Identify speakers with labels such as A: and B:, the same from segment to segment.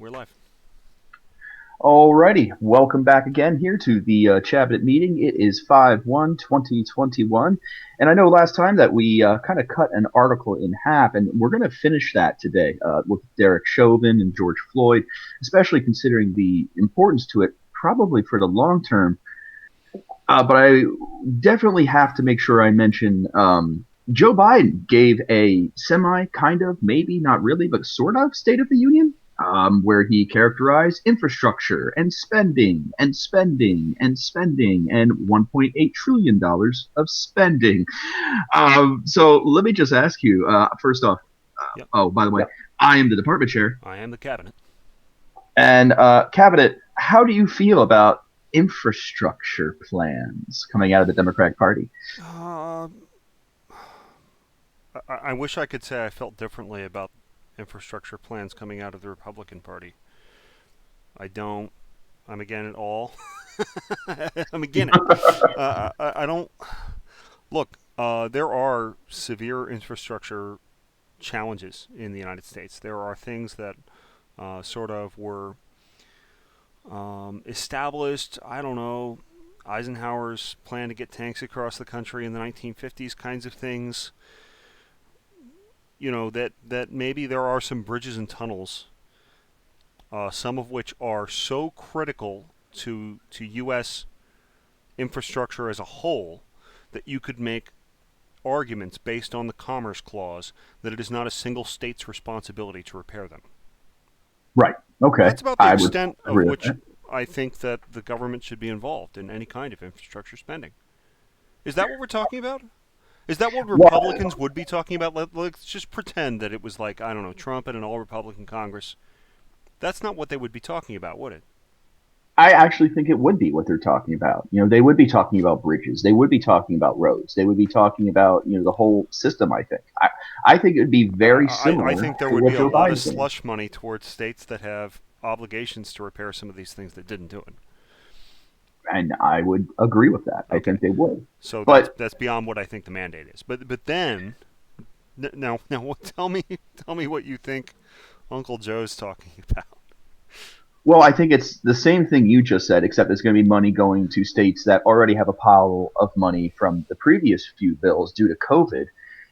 A: We're live.
B: Alrighty, welcome back again here to the Chabinet meeting. It is 5/1/2021, and I know last time that we kind of cut an article in half, and we're going to finish that today with Derek Chauvin and George Floyd, especially considering the importance to it, probably for the long term. But I definitely have to make sure I mention Joe Biden gave a semi, kind of, maybe not really, but sort of State of the Union, where he characterized infrastructure and spending and spending and spending and $1.8 trillion of spending. So let me just ask you first off.
A: Yep.
B: Oh, by the way, I am the department chair.
A: I am the cabinet.
B: And Cabinet, how do you feel about infrastructure plans coming out of the Democratic Party?
A: Uh, I wish I could say I felt differently about infrastructure plans coming out of the Republican Party. I don't. I'm again it all. I'm again it. I don't. Look, there are severe infrastructure challenges in the United States. There are things that sort of were established. I don't know. Eisenhower's plan to get tanks across the country in the 1950s, kinds of things. That maybe there are some bridges and tunnels, some of which are so critical to U.S. infrastructure as a whole that you could make arguments based on the Commerce Clause that it is not a single state's responsibility to repair them.
B: Right. Okay.
A: That's about the
B: I would
A: extent of
B: agree with
A: which
B: that.
A: I think that the government should be involved in any kind of infrastructure spending. Is that what we're talking about? Is that what
B: Well,
A: Republicans would be talking about? Let's just pretend that it was like, I don't know, Trump and an all Republican Congress. That's not what they would be talking about, would it?
B: I actually think it would be what they're talking about. They would be talking about bridges. They would be talking about roads. They would be talking about, the whole system, I think. I think it would be very
A: I
B: similar
A: think there
B: to
A: would be
B: what
A: a
B: Joe
A: lot of
B: Biden's doing.
A: slush money towards states that have obligations to repair some of these things that didn't do it.
B: And I would agree with that. I
A: Okay,
B: think they would.
A: so that's
B: But
A: that's beyond what I think the mandate is. But then now tell me what you think Uncle Joe's talking about.
B: Well, I think it's the same thing you just said, except it's going to be money going to states that already have a pile of money from the previous few bills due to COVID,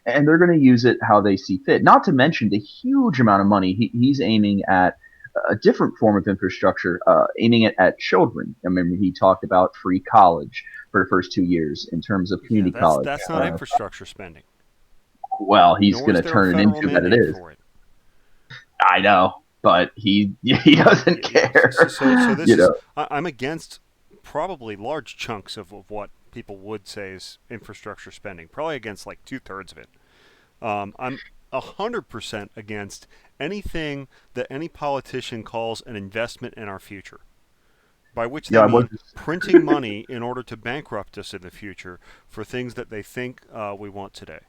B: and they're going to use it how they see fit. Not to mention the huge amount of money he's aiming at a different form of infrastructure, aiming it at children. I mean, he talked about free college for the first 2 years in terms of
A: Yeah,
B: community
A: that's
B: college.
A: that's not infrastructure spending.
B: Well, he's
A: Nor
B: going
A: is
B: to
A: there a
B: turn it
A: federal
B: into that it
A: mandate
B: is.
A: for it.
B: I know, but he doesn't
A: So,
B: care.
A: so this
B: you
A: is
B: know.
A: I'm against probably large chunks of what people would say is infrastructure spending. Probably against like 2/3 of it. I'm 100% against anything that any politician calls an investment in our future, by which they
B: I was
A: mean printing money in order to bankrupt us in the future for things that they think we want today.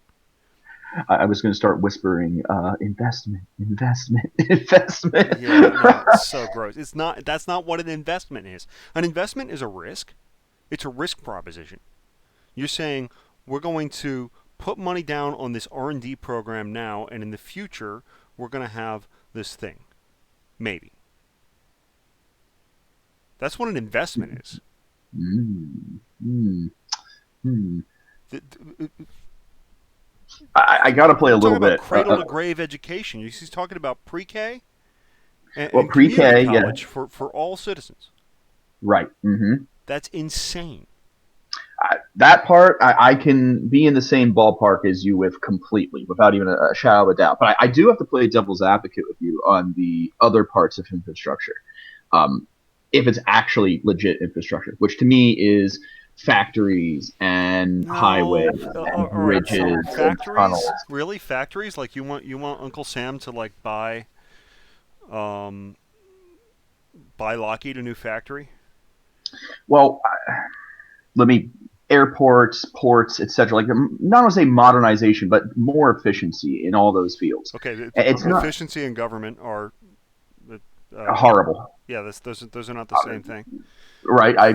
B: I was going to start whispering, investment, investment, investment.
A: Yeah, no, it's so gross. It's not. That's not what an investment is. An investment is a risk. It's a risk proposition. You're saying we're going to put money down on this R&D program now, and in the future we're going to have this thing. Maybe. That's what an investment is.
B: mm, mm, mm.
A: The,
B: I got to play a
A: we're talking
B: little
A: about
B: bit.
A: cradle to grave education. He's talking about pre-K
B: Well,
A: and community
B: pre-K, yeah,
A: college for all citizens.
B: right.
A: That's insane.
B: That part, I can be in the same ballpark as you with completely, without even a shadow of a doubt. But I do have to play devil's advocate with you on the other parts of infrastructure. Um, if it's actually legit infrastructure, which to me is factories and
A: No,
B: highways and
A: all right. So
B: bridges and tunnels.
A: factories, really factories? Like you want Uncle Sam to like um buy Lockheed a new factory?
B: Well, let me airports, ports, etc. Like not want to say modernization, but more efficiency in all those fields.
A: Okay,
B: It's not
A: efficiency and government are, uh,
B: horrible,
A: yeah, those are not the same thing.
B: right? I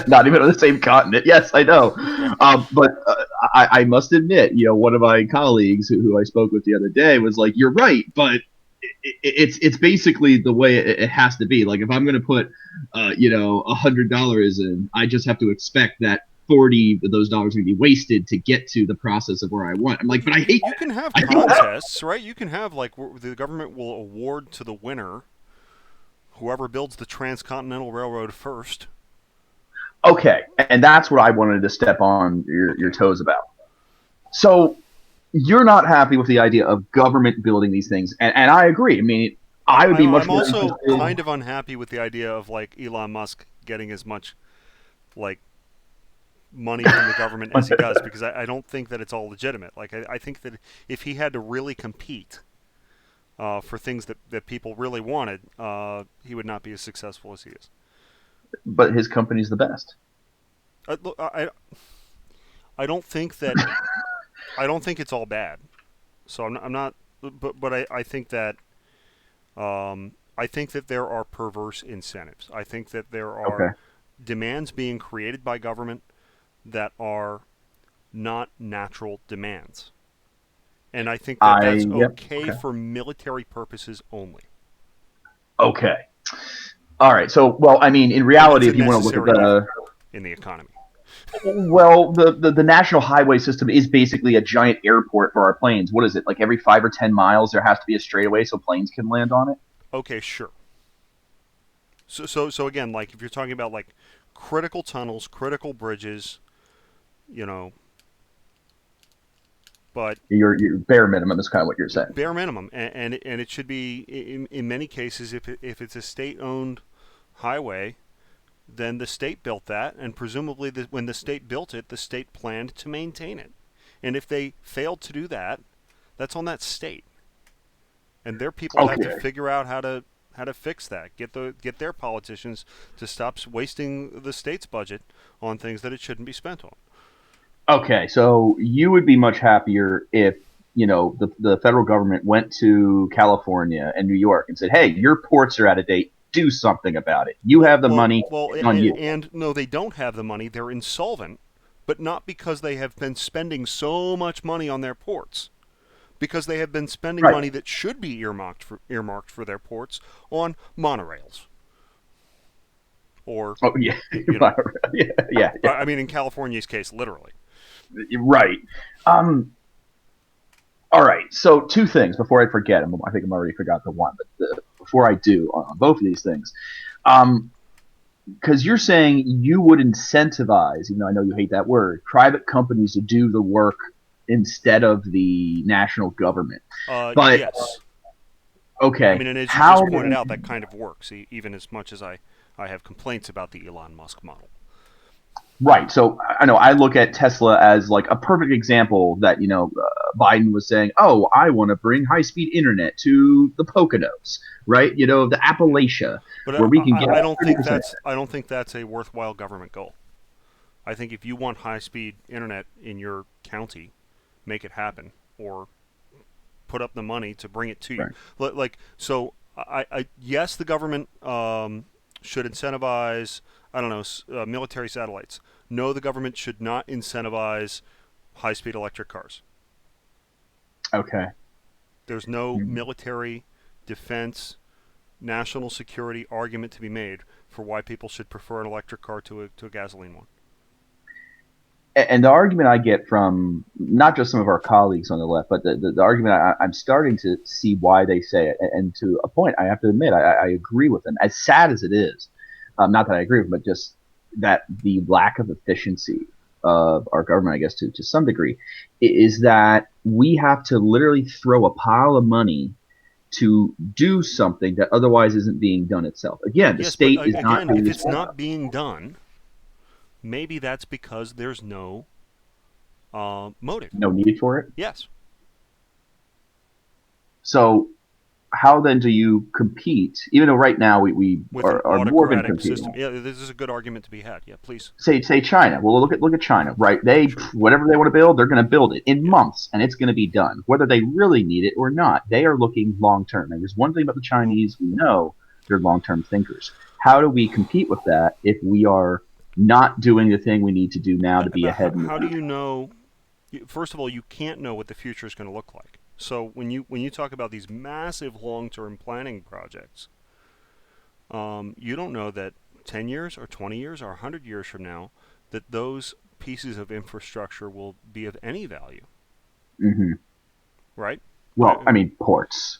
B: not even on the same continent. Yes, I know,
A: Okay.
B: but I must admit, one of my colleagues who I spoke with the other day was like, "You're right, but." it's basically the way it has to be. Like if I'm going to put, $100 in, I just have to expect that 40 of those dollars are going to be wasted to get to the process of where I want. I'm
A: Well,
B: like, but I hate
A: you
B: that.
A: can have
B: I hate that.
A: contests, right? You can have like the government will award to the winner whoever builds the transcontinental railroad first.
B: Okay, and that's what I wanted to step on your
A: Okay.
B: toes about. So you're not happy with the idea of government building these things, and I agree. I mean, I would be much
A: I'm
B: more
A: also
B: interested.
A: kind of unhappy with the idea of like Elon Musk getting as much like money from the government as he does because I don't think that it's all legitimate. Like I think that if he had to really compete for things that people really wanted, he would not be as successful as he is.
B: But his company's the best.
A: Look, I don't think that I don't think it's all bad. So I'm not but I think that I think that there are perverse incentives. I think that there are
B: Okay.
A: demands being created by government that are not natural demands. And I think that that's
B: Yep.
A: okay
B: Okay.
A: for military purposes only.
B: Okay. All right. So, well, I mean, in
A: And it's
B: reality,
A: a
B: if you want to look at
A: necessary evil
B: the
A: in the economy.
B: the national highway system is basically a giant airport for our planes. What is it? Like every 5 or 10 miles, there has to be a straightaway so planes can land on it.
A: Okay, sure. So again, like if you're talking about like critical tunnels, critical bridges, you know, but
B: Your bare minimum is kind of what you're saying.
A: bare minimum, and it should be in many cases if it's a state-owned highway, then the state built that, and presumably when the state built it, the state planned to maintain it. And if they failed to do that, that's on that state, and their people have to
B: Okay.
A: figure out how to fix that. Get their politicians to stop wasting the state's budget on things that it shouldn't be spent on.
B: Okay. So you would be much happier if the federal government went to California and New York and said, "Hey, your ports are out of date. Do something about it. You have the money. It's on you."
A: And no, they don't have the money. They're insolvent, but not because they have been spending so much money on their ports. Because they have been spending
B: Right.
A: money that should be earmarked for their ports on monorails or
B: Oh yeah.
A: you know,
B: Yeah. Yeah. Yeah.
A: I mean in California's case, literally.
B: Right. Um, all right. So two things before I forget. I think I'm already forgot the one, but before I do on both of these things, um, because you're saying you would incentivize, even though I know you hate that word, private companies to do the work instead of the national government. But
A: Yes. I
B: okay,
A: mean, and as you
B: how?
A: just pointed out, that kind of works, even as much as I have complaints about the Elon Musk model.
B: Right. So I know I look at Tesla as like a perfect example that Biden was saying, "Oh, I want to bring high-speed internet to the Poconos, right? The Appalachia,
A: But
B: where we can get
A: I don't think
B: 30%."
A: that's a worthwhile government goal. I think if you want high-speed internet in your county, make it happen, or put up the money to bring it to you.
B: Right.
A: Like so, yes, the government should incentivize I don't know military satellites. No, the government should not incentivize high-speed electric cars.
B: Okay.
A: There's no military defense national security argument to be made for why people should prefer an electric car to a gasoline one.
B: And the argument I get from not just some of our colleagues on the left, but the argument I'm starting to see why they say it. And to a point, I have to admit, I agree with them. As sad as it is, not that I agree with them, but just that the lack of efficiency of our government, I guess, to some degree, is that we have to literally throw a pile of money to do something that otherwise isn't being done itself. Again, the
A: Yes, but
B: state is not
A: again,
B: doing
A: if
B: its
A: it's
B: job.
A: not being done, maybe that's because there's no motive.
B: No need for it.
A: Yes,
B: So how then do you compete? Even though right now we
A: with an
B: are more than
A: autocratic
B: competing.
A: system. Yeah, this is a good argument to be had. Yeah, please.
B: Say China. Well, look at China, right? They
A: Sure.
B: whatever they want to build, they're going to build it in
A: Yeah.
B: months, and it's going to be done, whether they really need it or not. They are looking long term. And there's one thing about the
A: Well,
B: Chinese we know: they're long term thinkers. How do we compete with that if we are not doing the thing we need to do now to be
A: but
B: ahead in the
A: how do
B: future?
A: you know? First of all, you can't know what the future is going to look like. So when you talk about these massive long-term planning projects, you don't know that 10 years or 20 years or 100 years from now that those pieces of infrastructure will be of any value,
B: Hmm.
A: right?
B: Well, I mean, ports.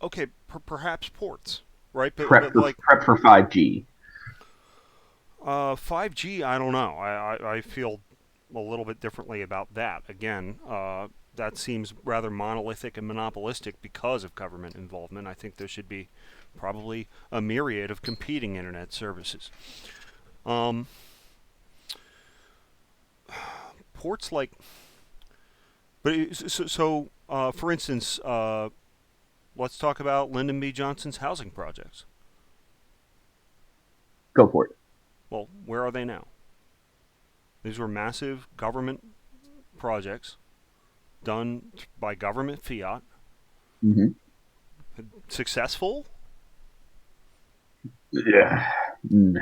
A: Okay, perhaps ports, right? But
B: Prep for
A: like
B: prep for 5G.
A: 5G, I don't know. I feel a little bit differently about that. Again, that seems rather monolithic and monopolistic because of government involvement. I think there should be probably a myriad of competing internet services. Um, Ports like, for instance, let's talk about Lyndon B. Johnson's housing projects.
B: Go for it.
A: Well, where are they now? These were massive government projects done by government fiat.
B: Hmm.
A: Successful?
B: Yeah. Mm.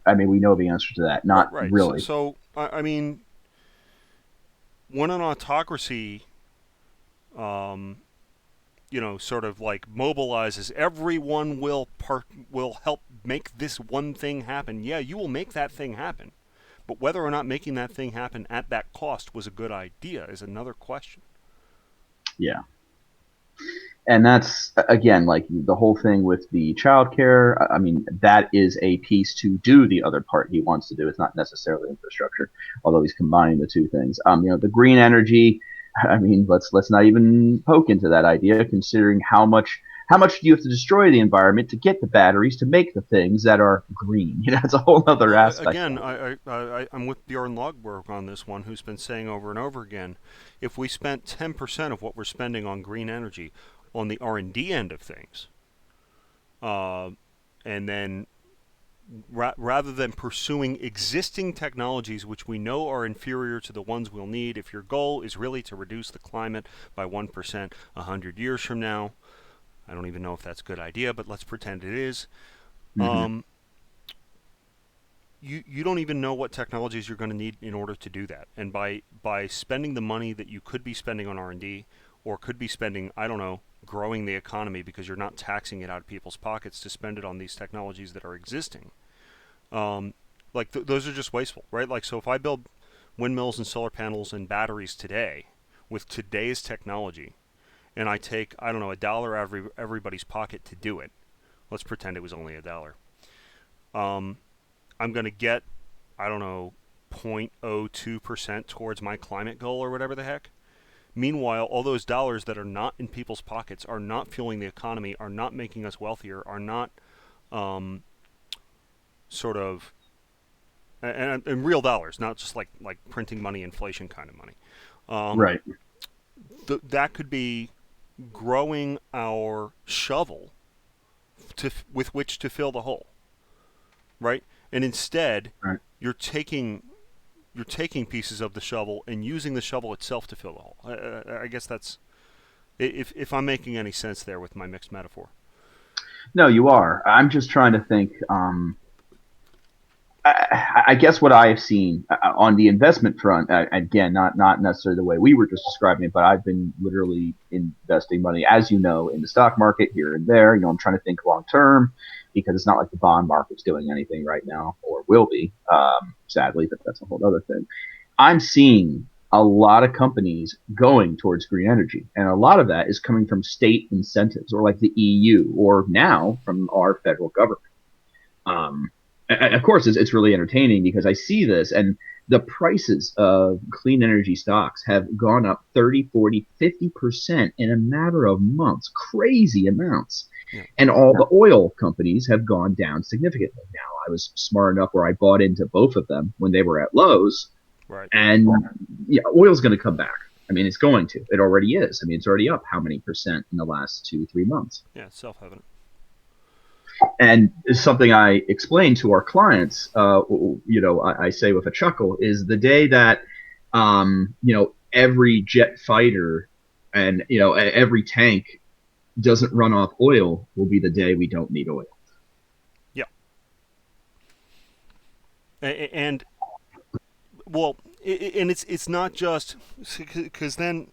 B: I mean, we know the answer to that.
A: Right,
B: Not
A: right. So,
B: really.
A: so I mean, when an autocracy, um, sort of like mobilizes everyone will help make this one thing happen. Yeah, you will make that thing happen. But whether or not making that thing happen at that cost was a good idea is another question.
B: Yeah. And that's again like the whole thing with the childcare. I mean, that is a piece to do the other part he wants to do. It's not necessarily infrastructure, although he's combining the two things. The green energy. I mean, let's not even poke into that idea, considering how much do you have to destroy the environment to get the batteries to make the things that are green? It's a whole other
A: Well,
B: aspect of
A: again,
B: it.
A: I'm with Bjorn Logberg on this one, who's been saying over and over again, if we spent 10% of what we're spending on green energy on the R&D end of things, uh, and then rather than pursuing existing technologies which we know are inferior to the ones we'll need, if your goal is really to reduce the climate by 1% 100 years from now, I don't even know if that's a good idea, but let's pretend it is.
B: Hmm.
A: Um, you don't even know what technologies you're going to need in order to do that. And by spending the money that you could be spending on R&D or could be spending, I don't know, growing the economy because you're not taxing it out of people's pockets to spend it on these technologies that are existing. Um, those are just wasteful, right? Like so if I build windmills and solar panels and batteries today with today's technology and I take, I don't know, $1 out of everybody's pocket to do it. Let's pretend it was only $1. Um, I'm going to get, I don't know, 0.02% towards my climate goal or whatever the heck. Meanwhile, all those dollars that are not in people's pockets are not fueling the economy, are not making us wealthier, are not um, sort of and real dollars, not just like printing money, inflation kind of money. Um,
B: Right.
A: that could be growing our shovel with which to fill the hole, right? And instead,
B: Right.
A: you're taking you're taking pieces of the shovel and using the shovel itself to fill the hole. I guess that's if I'm making any sense there with my mixed metaphor.
B: No, you are. I'm just trying to think. I guess what I have seen on the investment front, again, not necessarily the way we were just describing it, but I've been literally investing money, as you know, in the stock market here and there. I'm trying to think long term because it's not like the bond market's doing anything right now, or will be, sadly, but that's a whole other thing. I'm seeing a lot of companies going towards green energy, and a lot of that is coming from state incentives, or like the EU, or now from our federal government. Um, and of course, it's really entertaining because I see this and the prices of clean energy stocks have gone up 30, 40, 50% in a matter of months. Crazy amounts.
A: Yeah,
B: And all the oil companies have gone down significantly. Now, I was smart enough where I bought into both of them when they were at lows,
A: right.
B: and yeah, oil's going to come back. I mean, it's going to. It already is. I mean, it's already up how many percent in the last 2, 3 months?
A: Yeah, self-evident.
B: And it's something I explain to our clients. I say with a chuckle, is the day that every jet fighter and every tank doesn't run off oil will be the day we don't need oil.
A: Yeah, and well, and it's not just because then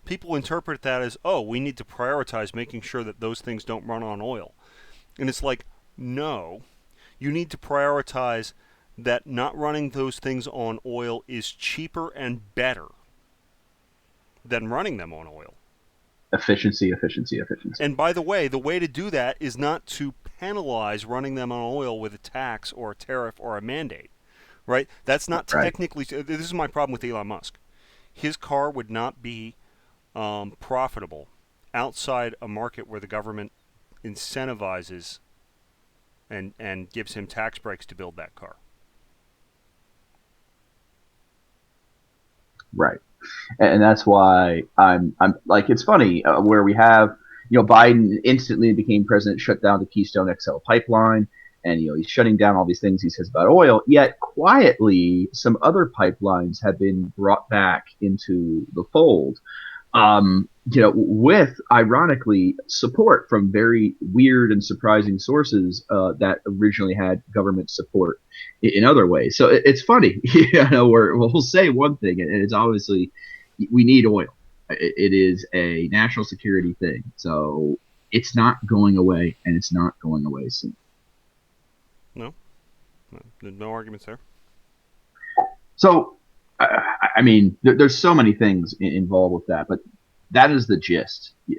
A: people interpret that as, oh, we need to prioritize making sure that those things don't run on oil. And it's like, no, you need to prioritize that not running those things on oil is cheaper and better than running them on oil.
B: Efficiency, efficiency, efficiency.
A: And by the way to do that is not to penalize running them on oil with a tax or a tariff or a mandate, right? That's not
B: Right.
A: technically. This is my problem with Elon Musk. His car would not be profitable outside a market where the government incentivizes and gives him tax breaks to build that car.
B: Right. And that's why I'm like, it's funny where we have, Biden instantly became president, shut down the Keystone XL pipeline, and he's shutting down all these things he says about oil. Yet quietly, some other pipelines have been brought back into the fold, with ironically support from very weird and surprising sources that originally had government support in other ways. So it's funny, we'll say one thing, and it's obviously we need oil. It is a national security thing, so it's not going away, and it's not going away soon.
A: No, no arguments there.
B: So, I mean, there's so many things involved with that, but that is the gist. Yeah,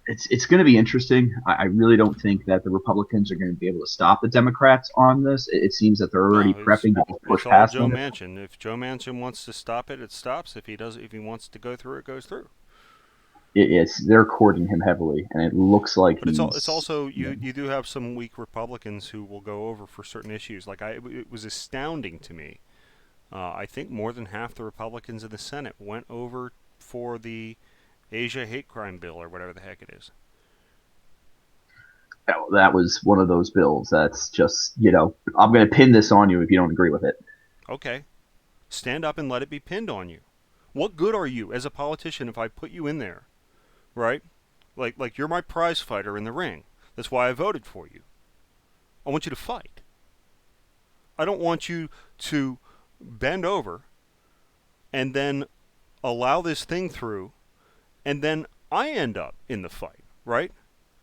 B: it's going to be interesting. I really don't think that the Republicans are going to be able to stop the Democrats on this. It seems that they're already
A: No,
B: prepping to push
A: it's all
B: past
A: Joe
B: them.
A: Manchin. If Joe Manchin wants to stop it, it stops. If he wants to go through, it goes through.
B: They're courting him heavily, and it looks like
A: But it's
B: he's.
A: also
B: Yeah.
A: you do have some weak Republicans who will go over for certain issues. It was astounding to me. I think more than half the Republicans in the Senate went over for the Asia hate crime bill or whatever the heck it is.
B: That was one of those bills that's just, I'm going to pin this on you if you don't agree with it.
A: Okay, stand up and let it be pinned on you. What good are you as a politician if I put you in there, right? Like you're my prize fighter in the ring. That's why I voted for you. I want you to fight. I don't want you to bend over and then allow this thing through, and then I end up in the fight, right?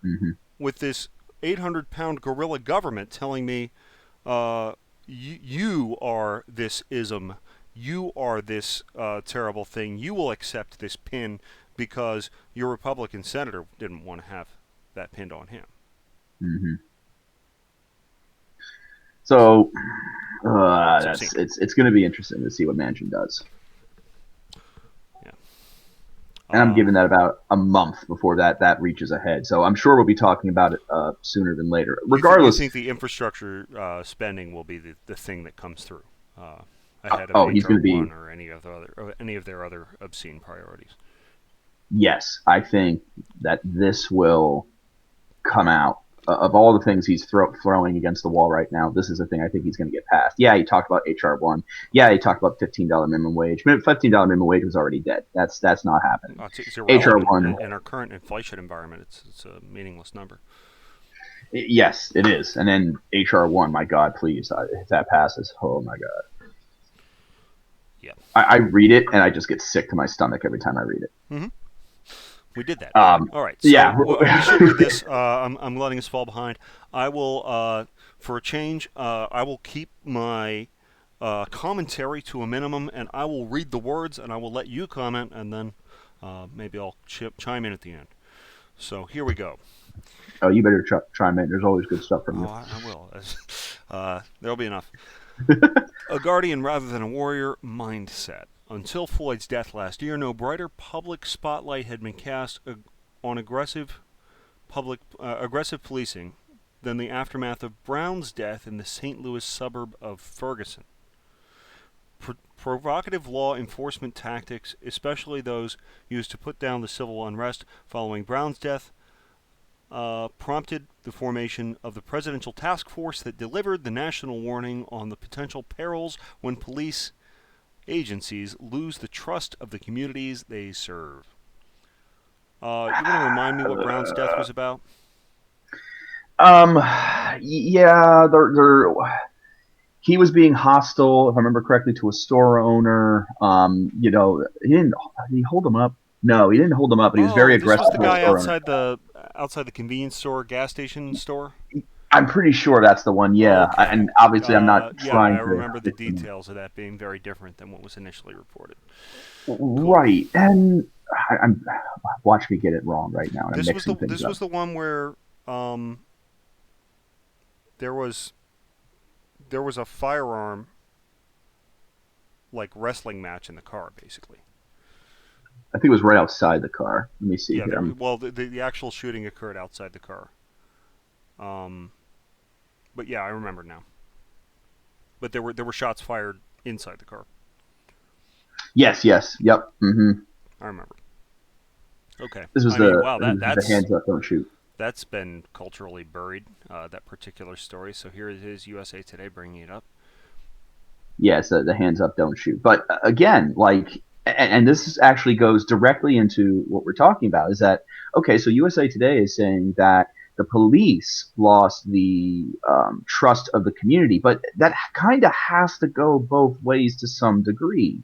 B: Hmm.
A: With this 800-pound gorilla government telling me, you are this ism, you are this terrible thing, you will accept this pin because your Republican senator didn't want to have that pinned on him.
B: Hmm. So
A: It's obscene.
B: it's going to be interesting to see what Manchin does.
A: Yeah.
B: And I'm giving that about a month before that reaches a head. So I'm sure we'll be talking about it sooner than later.
A: You
B: Regardless,
A: think the infrastructure spending will be the thing that comes through ahead of
B: he's
A: HR
B: going to be.
A: one or any of their other obscene priorities?
B: Yes, I think that this will come out. Of all the things he's throwing against the wall right now, this is the thing I think he's going to get passed. Yeah, he talked about HR1. Yeah, he talked about $15 minimum wage. But $15 minimum wage was already dead. That's not happening.
A: It's
B: HR
A: irrelevant
B: one,
A: in our current inflation environment. It's a meaningless number.
B: yes, it is. And then HR1, my God, please, if that passes, oh my God,
A: Yeah.
B: I read it and I just get sick to my stomach every time I read it.
A: Mm-hmm. We did that. All right.
B: Yeah.
A: So we should read this. I'm letting us fall behind. I will, for a change, I will keep my commentary to a minimum, and I will read the words, and I will let you comment, and then maybe I'll chime in at the end. So here we go.
B: Oh, you better chime in. There's always good stuff from
A: Oh,
B: you.
A: I will. There'll be enough. A guardian rather than a warrior mindset. Until Floyd's death last year, no brighter public spotlight had been cast on aggressive policing than the aftermath of Brown's death in the St. Louis suburb of Ferguson. Provocative law enforcement tactics, especially those used to put down the civil unrest following Brown's death, prompted the formation of the presidential task force that delivered the national warning on the potential perils when police agencies lose the trust of the communities they serve. You want to remind me what Brown's death was about?
B: Um, yeah, he was being hostile, if I remember correctly, to a store owner. He didn't. Did he hold him up? No, he didn't hold him up, but he was very
A: Oh, this was
B: aggressive
A: the
B: to the
A: guy
B: store owner.
A: outside the convenience store, gas station store.
B: I'm pretty sure that's the one. Yeah,
A: Okay.
B: and obviously I'm not
A: Yeah, I
B: trying to.
A: remember the details of that being very different than what was initially reported. Cool.
B: Right, and I'm watch me get it wrong right now, and I'm mixing things
A: This
B: up.
A: was the one where um, there was there was a firearm like wrestling match in the car, basically.
B: I think it was right outside the car. Let me see
A: Yeah,
B: here.
A: well, the actual shooting occurred outside the car. Um, but yeah, I remember now. But there were shots fired inside the car.
B: Yes, yes, yep.
A: I remember. Okay.
B: This was
A: I mean,
B: the
A: wow,
B: this was the hands up, don't shoot.
A: that's been culturally buried. That particular story. So here it is, USA Today bringing it up.
B: Yes, the hands up, don't shoot. But again, like, and this actually goes directly into what we're talking about. Is that okay? So USA Today is saying that the police lost the trust of the community, but that kind of has to go both ways to some degree.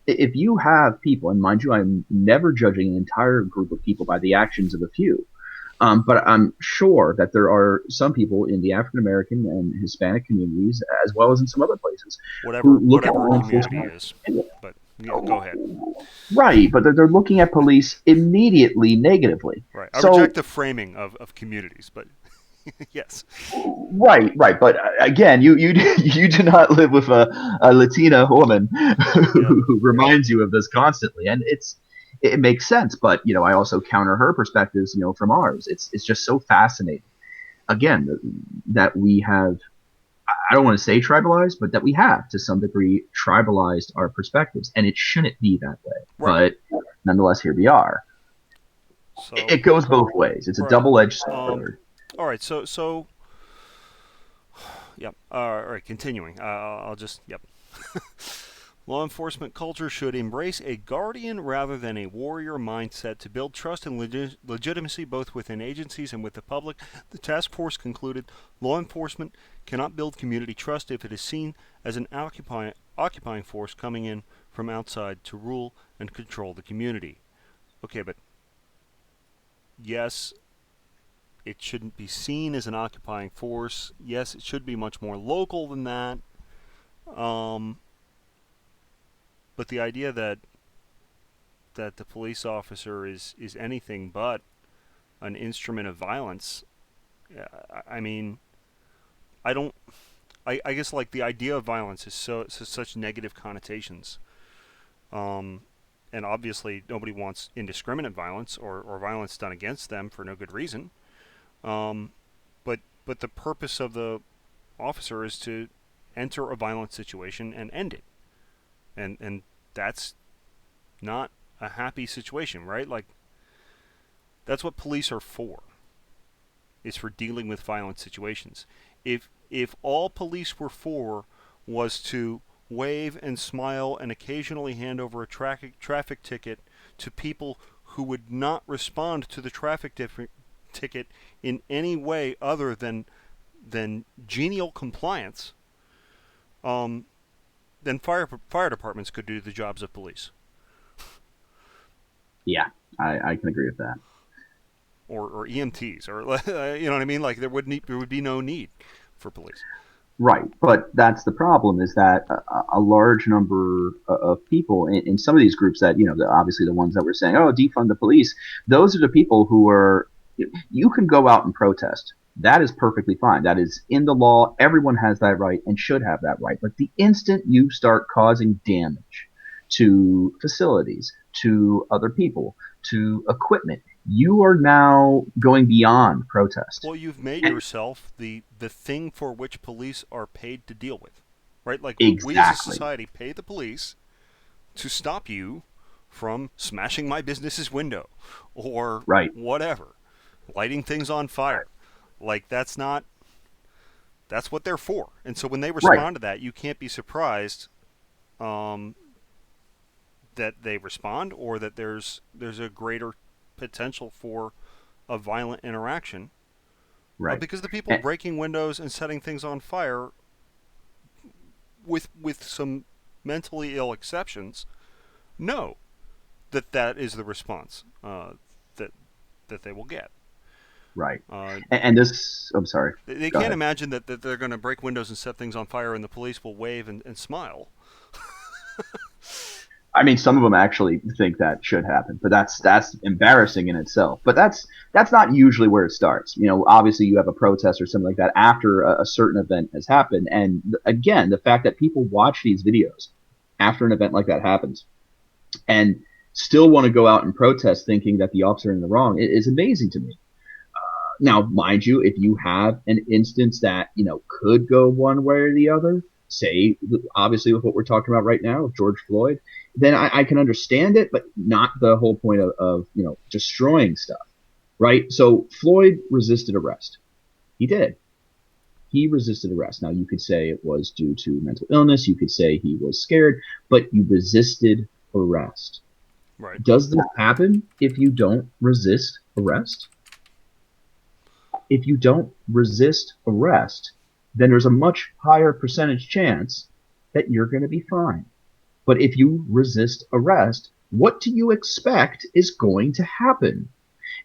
B: If you have people, and mind you, I'm never judging an entire group of people by the actions of a few, but I'm sure that there are some people in the African American and Hispanic communities, as well as in some other places, who look at
A: Whatever a
B: law
A: community
B: enforcement.
A: is. But yeah, go ahead.
B: Right, but they're looking at police immediately negatively.
A: Right. I reject
B: So,
A: the framing of communities, but yes.
B: right. But again, you you do not live with a Latina woman
A: Yep.
B: who reminds you of this constantly, and it makes sense. But I also counter her perspectives, from ours. It's just so fascinating. Again, that we have, I don't want to say tribalized, but that we have to some degree tribalized our perspectives, and it shouldn't be that way.
A: Right.
B: But nonetheless, here we are.
A: So
B: It goes both ways. It's a
A: right.
B: double-edged
A: Um.
B: sword.
A: All right. So yep. All right. Continuing. I'll just yep. Law enforcement culture should embrace a guardian rather than a warrior mindset to build trust and legitimacy both within agencies and with the public. The task force concluded law enforcement cannot build community trust if it is seen as an occupying force coming in from outside to rule and control the community. Okay, but yes, it shouldn't be seen as an occupying force. Yes, it should be much more local than that. Um, but the idea that the police officer is anything but an instrument of violence. I mean, I don't. I guess like the idea of violence is such negative connotations. Um, and obviously nobody wants indiscriminate violence or violence done against them for no good reason. Um, but the purpose of the officer is to enter a violent situation and end it, and that's not a happy situation, right? Like that's what police are for. Is for dealing with violent situations. If all police were for was to wave and smile and occasionally hand over a traffic ticket to people who would not respond to the ticket in any way other than genial compliance, um, then fire departments could do the jobs of police,
B: Yeah, I can agree with that.
A: or EMTs, or you know what I mean. Like there would be no need for police.
B: Right, but that's the problem is that a large number of people in some of these groups that obviously the ones that were saying, oh, defund the police, those are the people who are, you can go out and protest. That is perfectly fine. That is in the law. Everyone has that right and should have that right. But the instant you start causing damage to facilities, to other people, to equipment, you are now going beyond protest.
A: Well, you've made yourself the thing for which police are paid to deal with, right? Like we as a
B: Exactly.
A: society pay the police to stop you from smashing my business's window or
B: Right.
A: whatever, lighting things on fire. Like that's what they're for. And so when they
B: Right.
A: respond to that, you can't be surprised um, that they respond or that there's a greater potential for a violent interaction.
B: Right.
A: Because the people breaking windows and setting things on fire, with some mentally ill exceptions, no, that is the response that that they will get.
B: Right.
A: Uh,
B: And this, I'm sorry.
A: they
B: Go
A: can't
B: ahead.
A: imagine that they're going to break windows and set things on fire, and the police will wave and smile.
B: I mean, some of them actually think that should happen, but that's
A: Right.
B: that's embarrassing in itself. But that's not usually where it starts. Obviously you have a protest or something like that after a certain event has happened, and again, the fact that people watch these videos after an event like that happens and still want to go out and protest, thinking that the officer is in the wrong, is amazing to me. Now, mind you, if you have an instance that could go one way or the other, say obviously with what we're talking about right now, with George Floyd, then I can understand it, but not the whole point of destroying stuff, right? So Floyd resisted arrest. He did. He resisted arrest. Now you could say it was due to mental illness. You could say he was scared, but you resisted arrest.
A: Right.
B: Does this happen if you don't resist arrest? If you don't resist arrest, then there's a much higher percentage chance that you're going to be fine. But if you resist arrest, what do you expect is going to happen?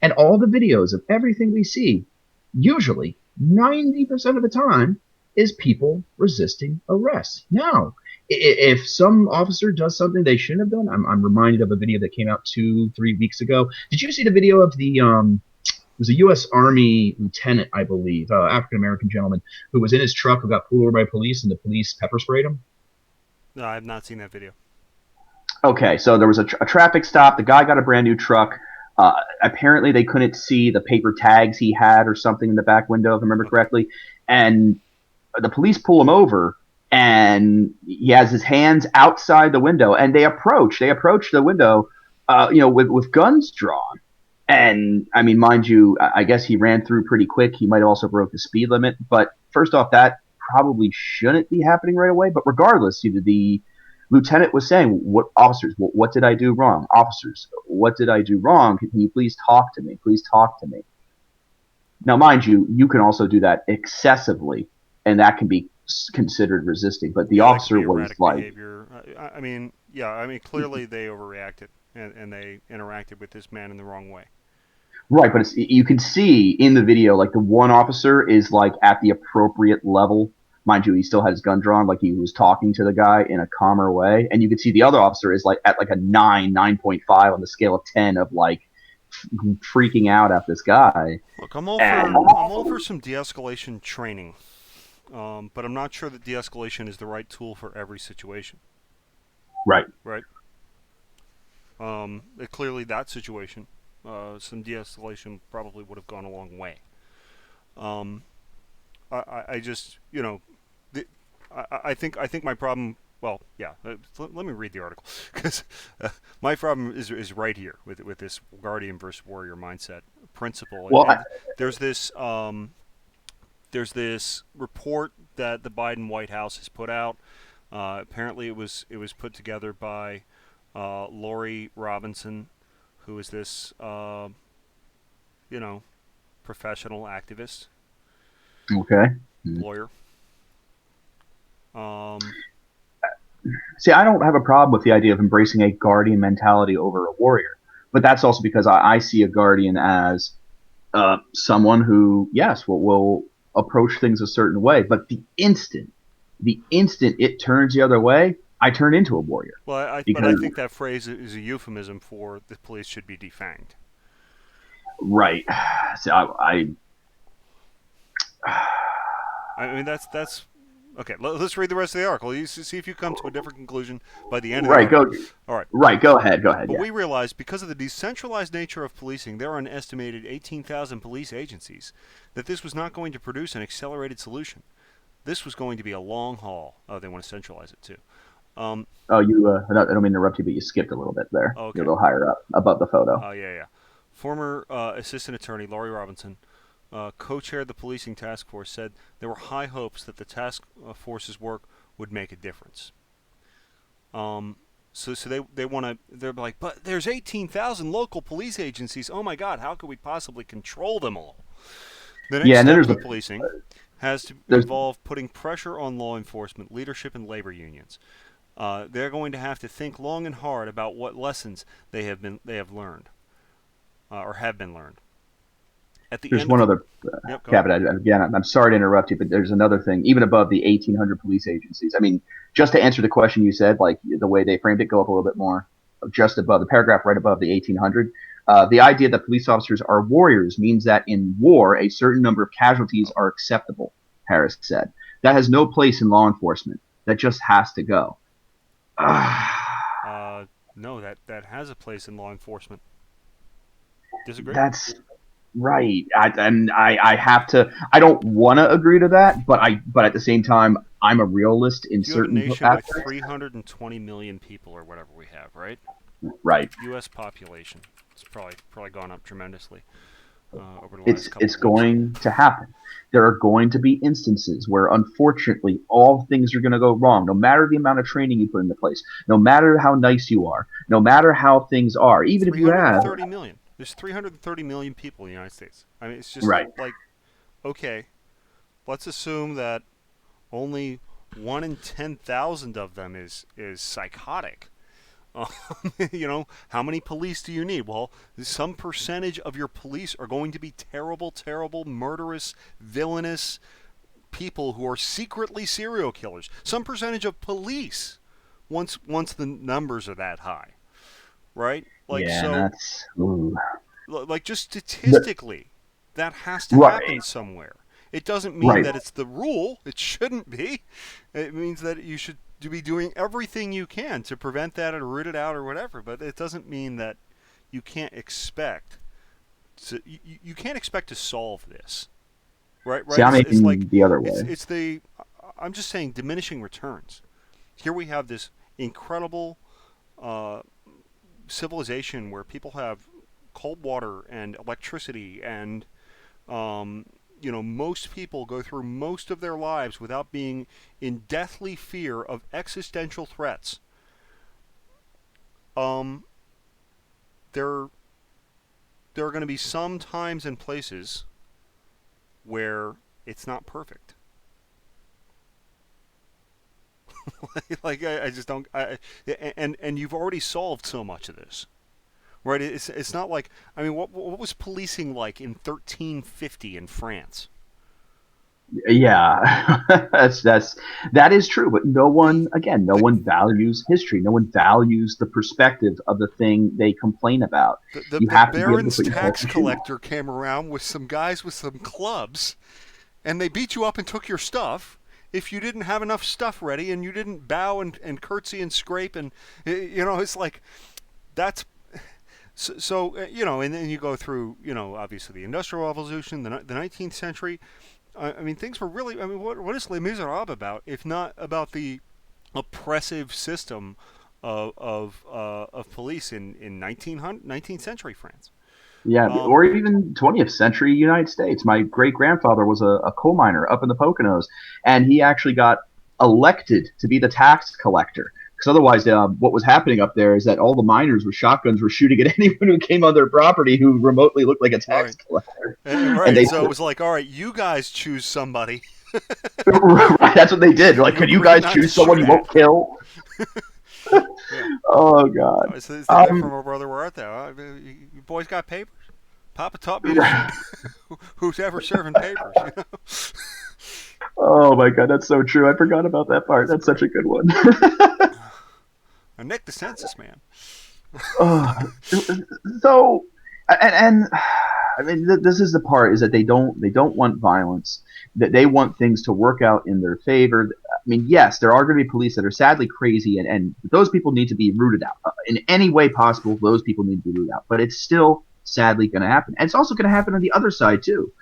B: And all the videos of everything we see, usually 90% of the time, is people resisting arrest. Now, if some officer does something they shouldn't have done, I'm reminded of a video that came out 2, 3 weeks ago. Did you see the video of the was a U.S. Army lieutenant, I believe, African American gentleman who was in his truck who got pulled over by police and the police pepper sprayed him?
A: No, I have not seen that video.
B: Okay, so there was a traffic stop. The guy got a brand new truck. Apparently, they couldn't see the paper tags he had or something in the back window, if I remember
A: Okay.
B: correctly. And the police pull him over, and he has his hands outside the window. And they approach the window, with guns drawn.
A: Right.
B: And I mean, mind you, I guess he ran through pretty quick. He might have also broke the speed limit. But first off, that probably shouldn't be happening right away. But regardless, the lieutenant was saying, "What officers? What did I do wrong? Officers, what did I do wrong? Can you please talk to me? Please talk to me." Now, mind you, you can also do that excessively, and that can be considered resisting. But the
A: Yeah, that could
B: officer
A: be
B: was
A: erratic
B: like,
A: behavior. I mean, yeah, I mean, clearly they overreacted and they interacted with this man in the wrong way.
B: right, but you can see in the video, like the one officer is like at the appropriate level. Mind you, he still had his gun drawn, like he was talking to the guy in a calmer way. And you can see the other officer is like at like a 9.5 on the scale of 10 of like freaking out at this guy.
A: Look,
B: And
A: I'm all for some de-escalation training, but I'm not sure that de-escalation is the right tool for every situation.
B: right,
A: Right. Clearly, that situation, some de-escalation probably would have gone a long way. Um, I just, the, I think my problem. Well, yeah. Let me read the article because my problem is right here with this guardian versus warrior mindset principle,
B: well,
A: and there's this report that the Biden White House has put out. Apparently, it was put together by Lori Robinson, who is this you know professional activist
B: okay.
A: lawyer. Um,
B: See, I don't have a problem with the idea of embracing a guardian mentality over a warrior, but that's also because I see a guardian as someone who, yes, will approach things a certain way, but the instant it turns the other way, I turn into a warrior
A: well, but I
B: because,
A: think that phrase is a euphemism for the police should be defanged.
B: right. See,
A: I mean, that's okay. Let's read the rest of the article. You see if you come to a different conclusion by the end of the
B: right,
A: article.
B: go,
A: All right.
B: right, go ahead,
A: But
B: yeah.
A: we realize because of the decentralized nature of policing, there are an estimated 18,000 police agencies, that this was not going to produce an accelerated solution. This was going to be a long haul. Oh, they want to centralize it too. Um,
B: Oh, I don't mean to interrupt you, but you skipped a little bit there. You're a
A: okay.
B: little higher up above the photo.
A: Yeah, yeah. Former assistant attorney Laurie Robinson, co-chaired the policing task force, said there were high hopes that the task force's work would make a difference. Um, so they want to. They're like, but there's 18,000 local police agencies. Oh my God, how could we possibly control them all? The next
B: Yeah, and then
A: step
B: there's
A: for
B: a
A: policing has to
B: there's
A: involve putting pressure on law enforcement, leadership, and labor unions. They're going to have to think long and hard about what lessons they have learned or have been learned. At the
B: There's
A: end of
B: one
A: the
B: other
A: Yep, go ahead.
B: caveat. Again, I'm sorry to interrupt you, but there's another thing, even above the 1,800 police agencies. I mean, just to answer the question you said, like the way they framed it, go up a little bit more, just above the paragraph right above the 1,800. The idea that police officers are warriors means that in war, a certain number of casualties
A: Oh,
B: are acceptable, Harris said. That has no place in law enforcement. That just has to go.
A: no, that has a place in law enforcement. Disagree?
B: That's right. I have to. I don't want to agree to that, but at the same time, I'm a realist in
A: If you have a
B: certain
A: nation with
B: aspects.
A: 320 million people or whatever we have, right?
B: Right.
A: U.S. population. It's probably gone up tremendously over the last couple
B: It's
A: of years.
B: going to happen. There are going to be instances where, unfortunately, all things are going to go wrong. No matter the amount of training you put into place, no matter how nice you are, no matter how things are, even if you have
A: 330 million. There's 330 million people in the United States. I mean, it's just
B: right.
A: like, okay, let's assume that only 1 in 10,000 of them is psychotic. Um, how many police do you need? Well, some percentage of your police are going to be terrible, terrible, murderous, villainous people who are secretly serial killers. Some percentage of police, once the numbers are that high, right? Like
B: Yeah,
A: so,
B: that's ooh.
A: like just
B: The,
A: statistically, that has to happen
B: right.
A: somewhere. It doesn't mean
B: Right.
A: that it's the rule. It shouldn't be. It means that you should be doing everything you can to prevent that or root it out or whatever. But it doesn't mean that you can't expect you can't expect to solve this. Right,
B: See,
A: right.
B: I'm
A: It's like
B: aiming the other way.
A: it's the I'm just saying diminishing returns. Here we have this incredible uh, civilization where people have cold water and electricity and um, most people go through most of their lives without being in deathly fear of existential threats. Um, there there are going to be some times and places where it's not perfect. Like I just don't. And you've already solved so much of this, right? It's not like I mean, what was policing like in 1350 in France?
B: Yeah, that is true. But no
A: The
B: one, again, no
A: the
B: one values history. No one values the perspective of the thing they complain about. You
A: the
B: have to be able to
A: baron's
B: put yourself
A: tax
B: in shoes.
A: collector came around with some guys with some clubs, and they beat you up and took your stuff if you didn't have enough stuff ready and you didn't bow and curtsy and scrape and it's like that's and then you go through obviously the industrial revolution, the 19th century. I mean things were really, I mean what is Les Miserables about if not about the oppressive system of police in 19th century France.
B: Yeah,
A: Um,
B: or even 20th century United States. My great grandfather was a coal miner up in the Poconos, and he actually got elected to be the tax collector. Because otherwise, what was happening up there is that all the miners with shotguns were shooting at anyone who came on their property who remotely looked like a tax
A: right.
B: collector, and
A: Right.
B: they
A: So it was like, all right, you guys choose somebody.
B: right, that's what they did. Like,
A: You
B: could you
A: agree
B: guys
A: not to
B: choose someone
A: shoot
B: you
A: at.
B: won't kill?
A: Yeah.
B: Oh God.
A: It's the guy from
B: Um,
A: our brother where art thou? You boys got papers? Papa taught me to shoot. Who's ever serving papers?
B: oh my God, that's so true. I forgot about that part.
A: That's
B: That's such
A: great.
B: a good one.
A: Nick the census man.
B: uh, so, and I mean, this is the part is that they don't want violence. That they want things to work out in their favor. I mean, yes, there are going to be police that are sadly crazy, and those people need to be rooted out in any way possible. Those people need to be rooted out, but it's still sadly going to happen, and it's also going to happen on the other side too.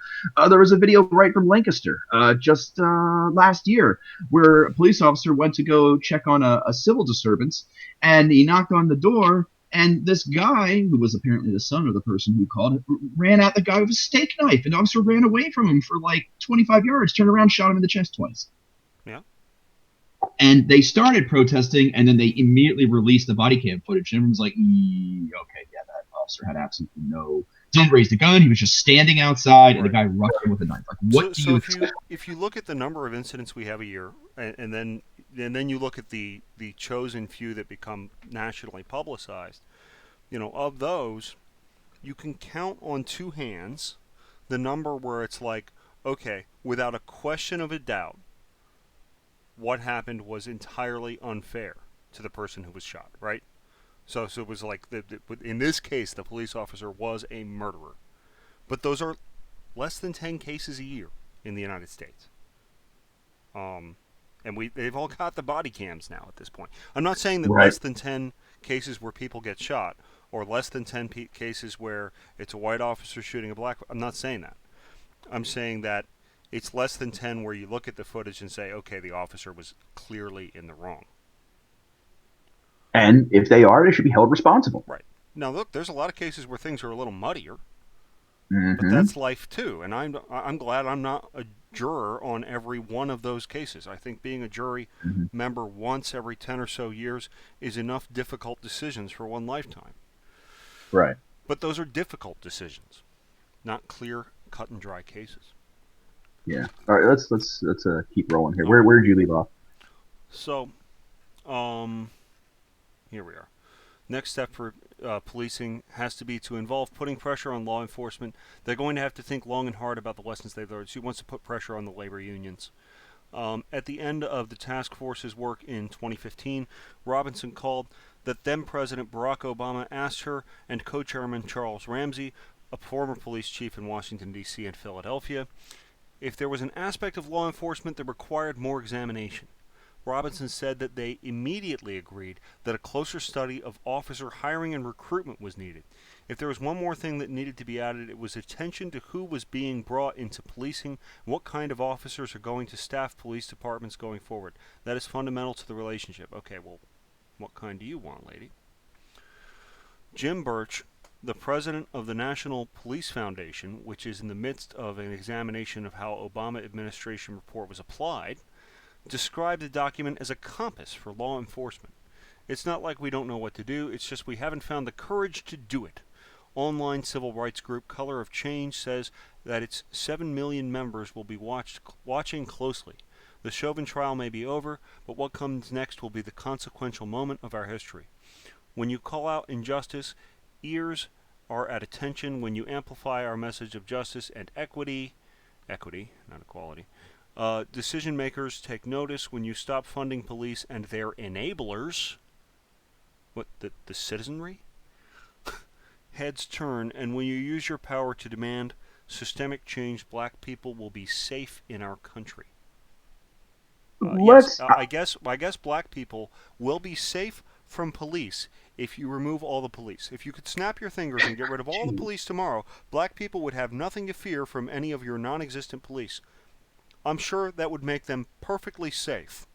B: There was a video right from Lancaster just last year where a police officer went to go check on a civil disturbance, and he knocked on the door, and this guy, who was apparently the son of the person who called it, ran at the guy with a steak knife. And the officer ran away from him for like 25 yards, turned around, shot him in the chest twice.
A: Yeah.
B: And they started protesting, and then they immediately released the body cam footage. And everyone's like, okay, yeah, that officer had absolutely no, didn't raise the gun. He was just standing outside, and the
A: Right.
B: guy rushed him with a knife. Like, what
A: So
B: do you
A: so
B: expect?
A: if you look at the number of incidents we have a year, and then and then you look at the chosen few that become nationally publicized. Of those, you can count on two hands the number where it's like, okay, without a question of a doubt, what happened was entirely unfair to the person who was shot, right? So it was like, in this case, the police officer was a murderer. But those are less than 10 cases a year in the United States. Um, and they've all got the body cams now at this point. I'm not saying that
B: Right.
A: less than 10 cases where people get shot or less than 10 cases where it's a white officer shooting a black. I'm not saying that. I'm saying that it's less than 10 where you look at the footage and say, okay, the officer was clearly in the wrong.
B: And if they are, they should be held responsible.
A: Right. Now, look, there's a lot of cases where things are a little muddier, but
B: Hmm.
A: that's life too. And I'm glad I'm not a juror on every one of those cases. I think being a jury
B: Hmm.
A: member once every 10 or so years is enough difficult decisions for one lifetime.
B: Right.
A: But those are difficult decisions, not clear, cut and dry cases.
B: Yeah. All right. Let's keep rolling here.
A: All right.
B: Where did you leave off?
A: So, um, here we are. Next step for policing has to be to involve putting pressure on law enforcement. They're going to have to think long and hard about the lessons they've learned. She wants to put pressure on the labor unions. At the end of the task force's work in 2015, Robinson called that then President Barack Obama asked her and co chairman Charles Ramsey, a former police chief in Washington, D.C. and Philadelphia, if there was an aspect of law enforcement that required more examination. Robinson said that they immediately agreed that a closer study of officer hiring and recruitment was needed. If there was one more thing that needed to be added, it was attention to who was being brought into policing, what kind of officers are going to staff police departments going forward. That is fundamental to the relationship. Okay, well, what kind do you want, lady? Jim Birch, the president of the National Police Foundation, which is in the midst of an examination of how Obama administration report was applied, described the document as a compass for law enforcement. It's not like we don't know what to do, it's just we haven't found the courage to do it. Online civil rights group Color of Change says that its 7 million members will be watching closely. The Chauvin trial may be over, but what comes next will be the consequential moment of our history. When you call out injustice, ears are at attention. When you amplify our message of justice and equity, not equality, decision makers take notice. When you stop funding police and their enablers, what, the citizenry? Heads turn, and when you use your power to demand systemic change, black people will be safe in our country. Yes,
B: Let's.
A: I guess black people will be safe from police if you remove all the police. If you could snap your fingers and get rid of all the police tomorrow, black people would have nothing to fear from any of your non-existent police. I'm sure that would make them perfectly safe.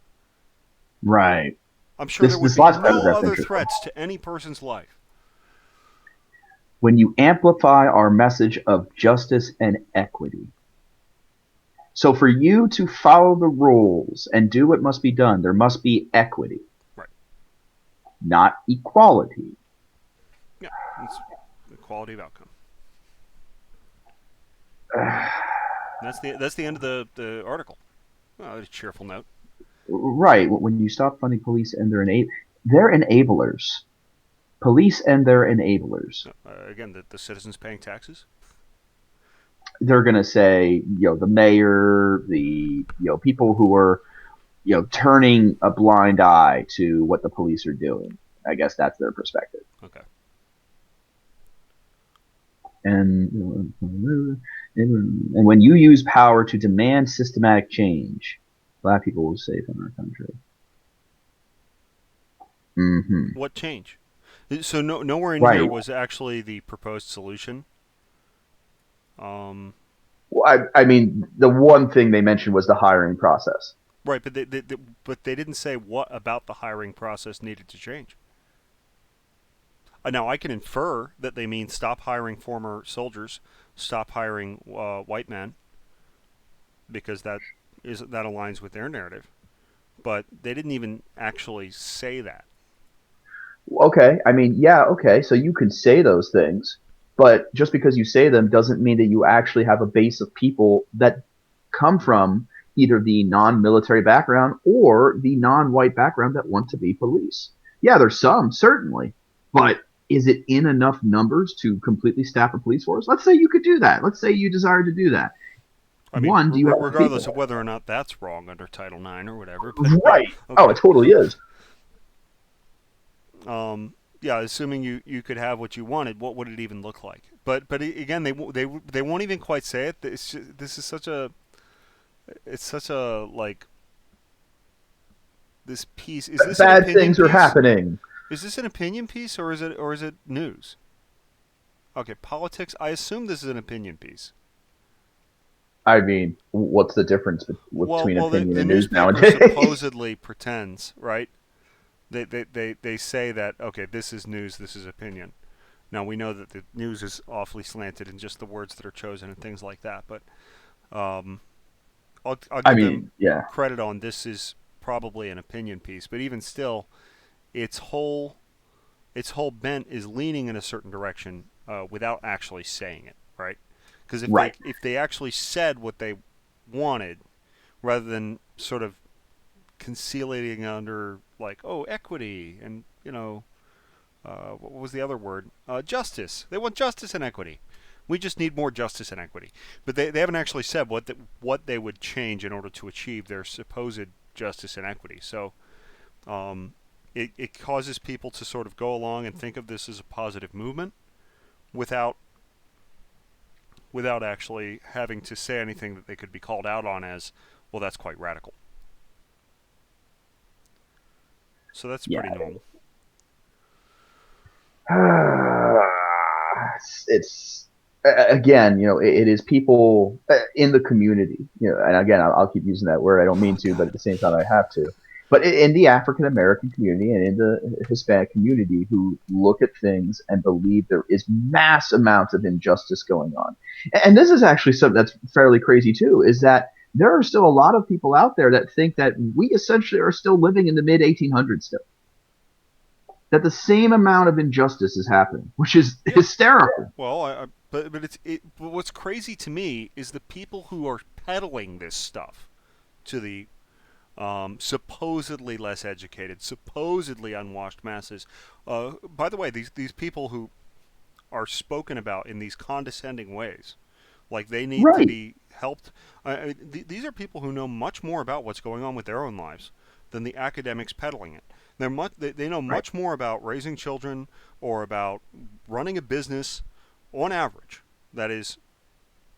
B: Right.
A: I'm sure there
B: This
A: would
B: this
A: be
B: last
A: no
B: paragraph's
A: other
B: interesting.
A: threats to any person's life.
B: When you amplify our message of justice and equity. So for you to follow the rules and do what must be done, there must be equity,
A: Right.
B: not equality.
A: Yeah, it's the quality of outcome. That's the end of the article. A cheerful note.
B: Right. When you stop funding police and they're enablers. Police and their enablers.
A: Again, the citizens paying taxes.
B: They're going to say, the mayor, people who are, turning a blind eye to what the police are doing. I guess that's their perspective.
A: Okay.
B: And when you use power to demand systematic change, black people will save in our country. Hmm.
A: What change? So nowhere in here
B: Right.
A: was actually the proposed solution. Um,
B: Well, I mean, the one thing they mentioned was the hiring process.
A: right, but they didn't say what about the hiring process needed to change. Now I can infer that they mean stop hiring former soldiers, stop hiring white men, because that aligns with their narrative. But they didn't even actually say that.
B: Okay, I mean, yeah, okay, so you can say those things, but just because you say them doesn't mean that you actually have a base of people that come from either the non-military background or the non-white background that want to be police. Yeah, there's some, certainly, but is it in enough numbers to completely staff a police force? Let's say you could do that. Let's say you desire to do that.
A: I mean,
B: One, do you have the
A: regardless
B: people?
A: of whether or not that's wrong under Title IX or whatever, but yeah,
B: Right. Oh,
A: okay.
B: it totally is.
A: Yeah, assuming you could have what you wanted, what would it even look like? But again, they won't even quite say it. This is such a it's such a like this piece. Is this an
B: Bad
A: opinion
B: things are
A: piece?
B: happening.
A: Is this an opinion piece or is it news? Okay, politics. I assume this is an opinion piece.
B: I mean, what's the difference
A: Well,
B: between opinion
A: the
B: and news
A: newspaper
B: nowadays?
A: supposedly pretends, right? They say that okay, this is news, this is opinion. Now we know that the news is awfully slanted in just the words that are chosen and things like that, but um, I'll
B: I
A: give them
B: mean, yeah,
A: credit on this is probably an opinion piece, but even still, its whole its whole bent is leaning in a certain direction without actually saying it, right? Because
B: right.
A: if they actually said what they wanted, rather than sort of concealing under like equity and what was the other word, justice. They want justice and equity. We just need more justice and equity. But they haven't actually said what they would change in order to achieve their supposed justice and equity. So it causes people to sort of go along and think of this as a positive movement without actually having to say anything that they could be called out on as, well, that's quite radical. So that's
B: Yeah.
A: pretty normal.
B: It's again, it is people in the community, and again, I'll keep using that word. I don't mean
A: Oh
B: to, but
A: God.
B: at the same time, I have to. But in the African American community and in the Hispanic community who look at things and believe there is mass amounts of injustice going on. And this is actually something that's fairly crazy too, is that there are still a lot of people out there that think that we essentially are still living in the mid 1800s still. That the same amount of injustice is happening, which is
A: Yeah.
B: hysterical.
A: Well, but what's crazy to me is the people who are peddling this stuff to the supposedly less educated, supposedly unwashed masses. By the way, these people who are spoken about in these condescending ways, like they need to
B: Right,
A: be helped. These are people who know much more about what's going on with their own lives than the academics peddling it. They know
B: right.
A: much more about raising children or about running a business on average. That is,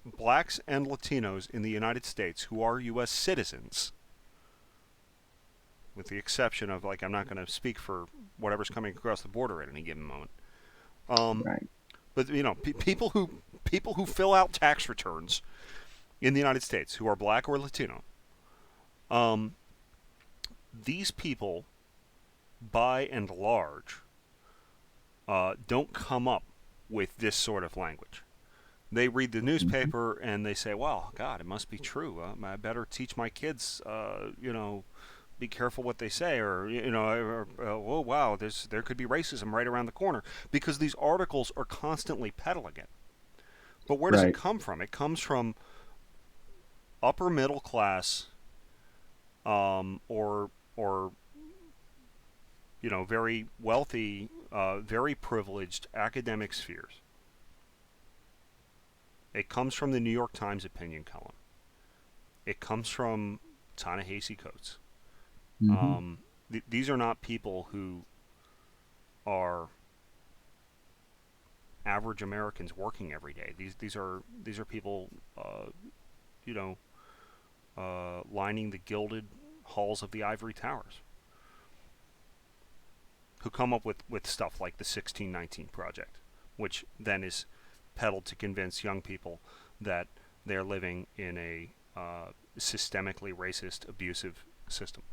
A: blacks and Latinos in the United States who are U.S. citizens, with the exception of, like, I'm not going to speak for whatever's coming across the border at any given moment. Um,
B: Right.
A: but people who fill out tax returns in the United States who are black or Latino, um, these people, by and large, don't come up with this sort of language. They read the
B: Mhm.
A: newspaper and they say, "Well, God, it must be true. I better teach my kids, be careful what they say," or "Oh, wow, there could be racism right around the corner," because these articles are constantly peddling it. But where does it
B: Right.
A: come from? It comes from upper middle class, or very wealthy, very privileged academic spheres. It comes from the New York Times opinion column. It comes from Ta-Nehisi Coates.
B: Hmm.
A: These are not people who are average Americans working every day. These are people, you know, lining the gilded halls of the ivory towers, who come up with stuff like the 1619 Project, which then is peddled to convince young people that they're living in a systemically racist, abusive system.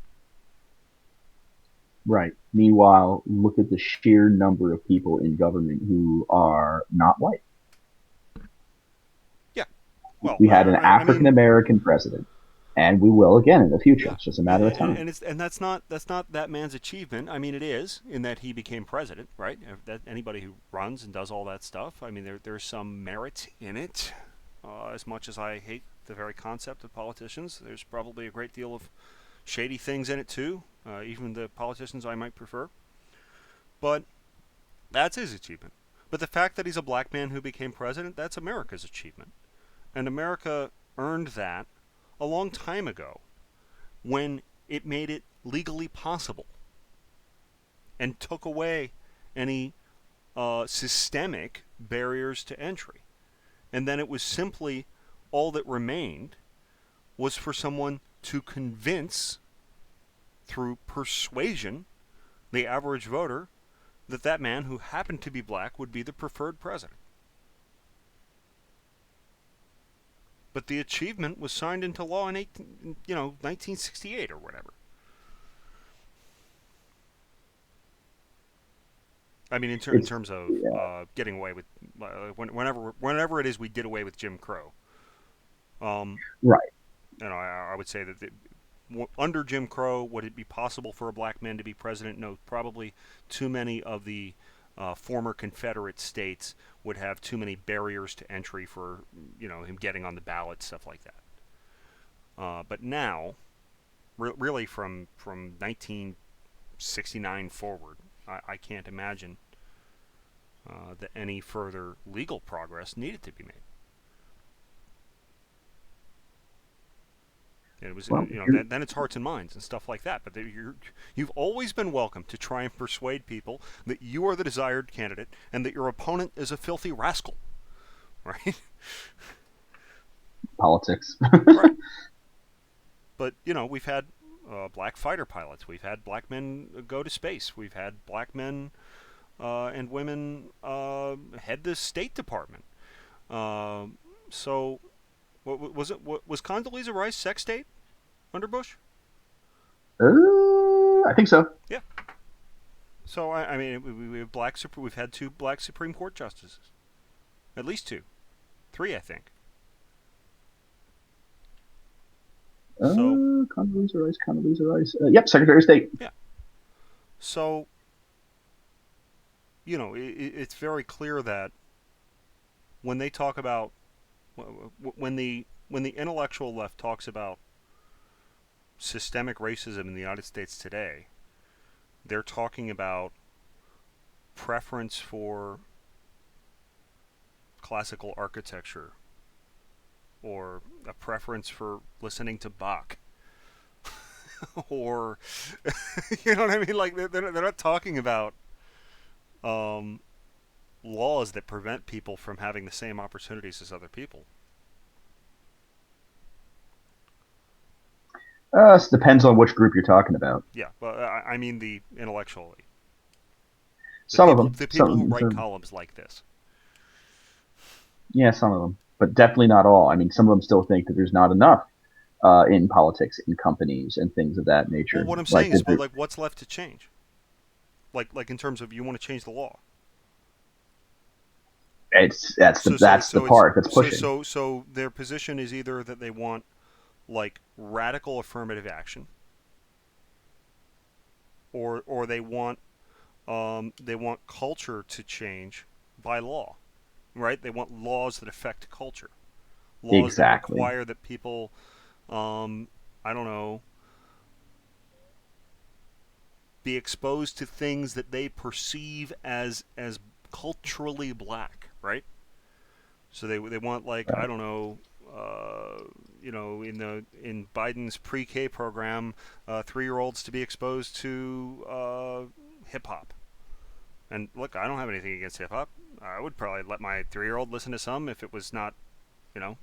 B: Right. Meanwhile, look at the sheer number of people in government who are not white.
A: Yeah. Well,
B: We had an
A: I
B: African
A: mean,
B: American president, and we will again in the future.
A: yeah,
B: It's just a matter of time.
A: and that's not that man's achievement. I mean, it is in that he became president, right? That anybody who runs and does all that stuff. I mean, there's some merit in it. As much as I hate the very concept of politicians. There's probably a great deal of shady things in it too, even the politicians I might prefer. But that's his achievement. But the fact that he's a black man who became president, that's America's achievement. And America earned that a long time ago when it made it legally possible and took away any systemic barriers to entry. And then it was simply all that remained was for someone to convince through persuasion the average voter that that man who happened to be black would be the preferred president. But the achievement was signed into law in 1968 or whatever. I mean, in
B: It's
A: terms of
B: yeah,
A: getting away with whenever it is we did away with Jim Crow, um,
B: right.
A: I would say that under Jim Crow, would it be possible for a black man to be president? No, probably too many of the former Confederate states would have too many barriers to entry for him getting on the ballot, stuff like that. But now, really from 1969 forward, I can't imagine that any further legal progress needed to be made. And it was,
B: Well,
A: then it's hearts and minds and stuff like that. But you've always been welcome to try and persuade people that you are the desired candidate and that your opponent is a filthy rascal, right?
B: politics.
A: Right. But we've had black fighter pilots. We've had black men go to space. We've had black men and women head the State Department. Uh, so, was it? Was Condoleezza Rice sex state under Bush?
B: I think so.
A: Yeah. So I mean, we have we've had two black Supreme Court justices, at least two, three, I think. So
B: Condoleezza Rice, Condoleezza Rice. Yep, Secretary of State.
A: yeah. So it's very clear that when they talk about when the intellectual left talks about systemic racism in the United States today, they're talking about preference for classical architecture or a preference for listening to Bach or you know what I mean, like they're not talking about um, laws that prevent people from having the same opportunities as other people.
B: It depends on which group you're talking about.
A: Yeah, well, I mean the intellectually,
B: Some of them,
A: the people who
B: some,
A: write
B: some,
A: columns like this.
B: yeah, some of them, but definitely not all. I mean, some of them still think that there's not enough in politics, in companies, and things of that
A: Well,
B: nature.
A: what I'm
B: Like
A: saying is,
B: that,
A: but like, what's left to change? Like in terms of you want to change the law.
B: it's that's the
A: It's
B: part that's pushing.
A: so their position is either that they want like radical affirmative action, or they want culture to change by law, right? They want laws that affect culture, laws that
B: Exactly.
A: require that people, um, I don't know, be exposed to things that they perceive as culturally black, right? So they want, like, I
B: Right.
A: don't know, in Biden's pre-K program, 3-year-olds to be exposed to hip hop. And look, I don't have anything against hip hop. I would probably let my 3-year-old listen to some if it was not, you know,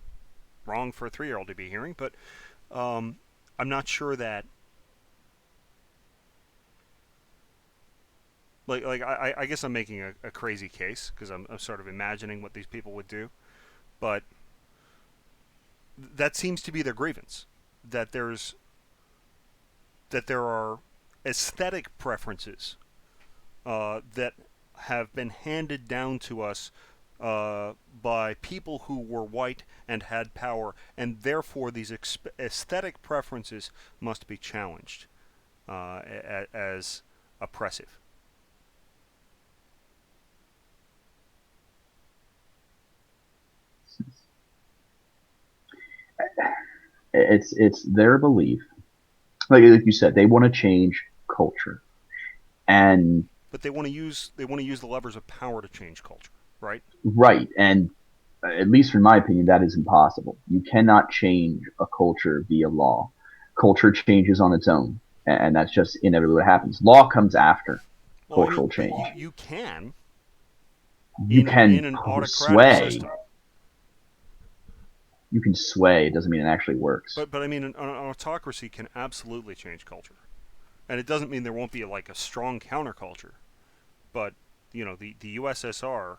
A: wrong for a 3-year-old to be hearing. But um, I'm not sure that, I guess I'm making a crazy case because I'm sort of imagining what these people would do. But that seems to be their grievance, that there are aesthetic preferences that have been handed down to us by people who were white and had power, and therefore these aesthetic preferences must be challenged as oppressive.
B: it's their belief, like you said, they want to change culture, and
A: But they want to use the levers of power to change culture, right?
B: right, and at least in my opinion, that is impossible. You cannot change a culture via law. Culture changes on its own, and that's just inevitably what happens. Law comes after
A: Well, I mean,
B: cultural
A: but
B: change.
A: you can
B: You
A: in
B: can
A: an autocratic
B: sway.
A: system.
B: You can sway. It doesn't mean it actually works.
A: But I mean, an autocracy can absolutely change culture, and it doesn't mean there won't be like a strong counterculture. But the USSR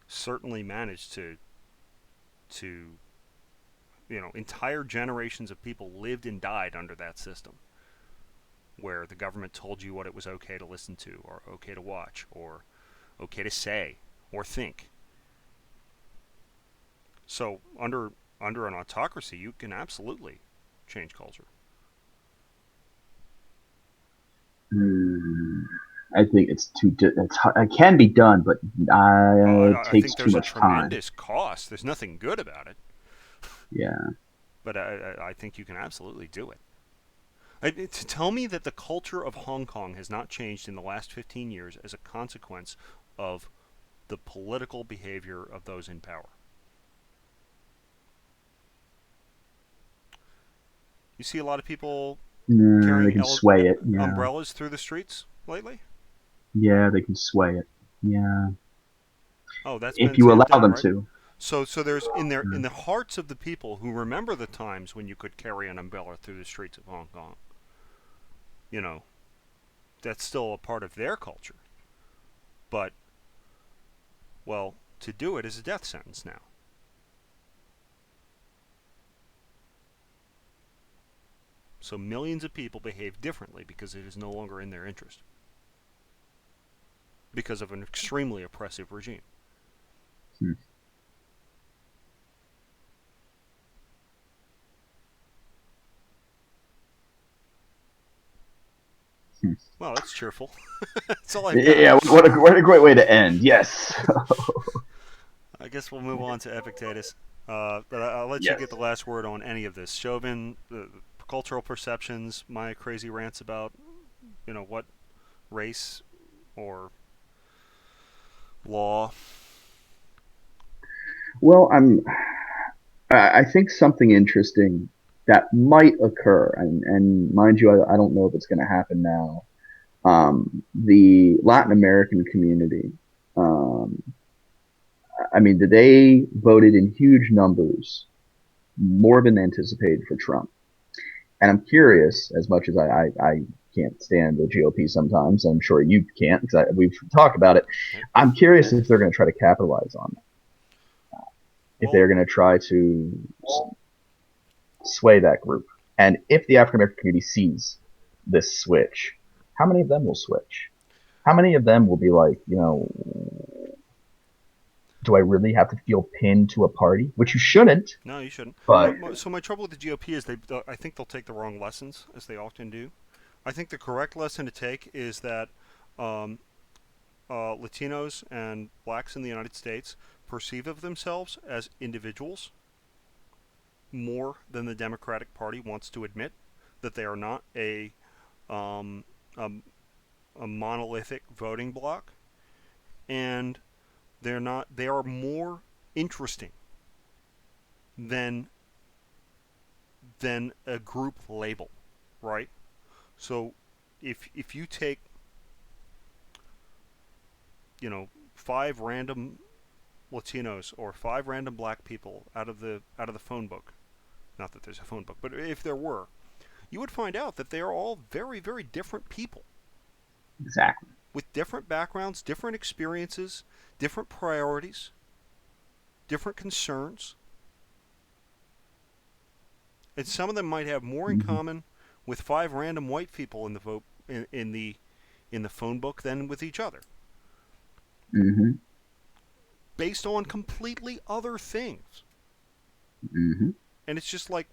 A: certainly managed to entire generations of people lived and died under that system, where the government told you what it was okay to listen to, or okay to watch, or okay to say, or think. So under an autocracy, you can absolutely change culture.
B: Hmm. I think it's too. It can be done, but it
A: I
B: takes
A: think
B: too
A: there's a
B: much time.
A: tremendous cost. There's nothing good about it,
B: Yeah.
A: but I think you can absolutely do it. To tell me that the culture of Hong Kong has not changed in the last 15 years as a consequence of the political behavior of those in power. You see a lot of people
B: No, they
A: carrying
B: can sway it. Yeah.
A: umbrellas through the streets lately.
B: Yeah, they can sway it. Yeah.
A: Oh, that's
B: If
A: been
B: you
A: tamped
B: allow
A: down,
B: them
A: right?
B: to.
A: So there's in
B: Yeah.
A: the hearts of the people who remember the times when you could carry an umbrella through the streets of Hong Kong. You know, that's still a part of their culture. But well, to do it is a death sentence now. So millions of people behave differently because it is no longer in their interest because of an extremely oppressive regime.
B: Hmm. Hmm.
A: Well, that's cheerful. That's all I've got.
B: Yeah, what a great way to end. Yes.
A: I guess we'll move on to Epictetus. But I'll let you
B: Yes.
A: get the last word on any of this. Chauvin, cultural perceptions, my crazy rants about, what race or law.
B: Well, I think something interesting that might occur, and mind you, I don't know if it's going to happen now. The Latin American community, um, I mean, they voted in huge numbers, more than anticipated for Trump. And I'm curious, as much as I can't stand the GOP sometimes, I'm sure you can't because we've talked about it.
A: Right?
B: I'm curious if they're going to try to capitalize on that, if
A: Well,
B: they're going to try to sway that group. And if the African American community sees this switch, how many of them will switch? How many of them will be like, do I really have to feel pinned to a party? Which you shouldn't,
A: no, you shouldn't.
B: but
A: So my trouble with the GOP is I think they'll take the wrong lessons, as they often do. I think the correct lesson to take is that um, Latinos and blacks in the United States perceive of themselves as individuals more than the Democratic Party wants to admit. That they are not um, a, a monolithic voting bloc, and they're not. They are more interesting than a group label, right? So if you take five random Latinos or five random black people out of the phone book, not that there's a phone book, but if there were, you would find out that they are all very, very different people
B: exactly.
A: with different backgrounds, different experiences, different priorities, different concerns, and some of them might have more in
B: Mm-hmm.
A: common with five random white people in the vote in the phone book than with each other,
B: Mm-hmm.
A: based on completely other things.
B: Mm-hmm.
A: And it's just like,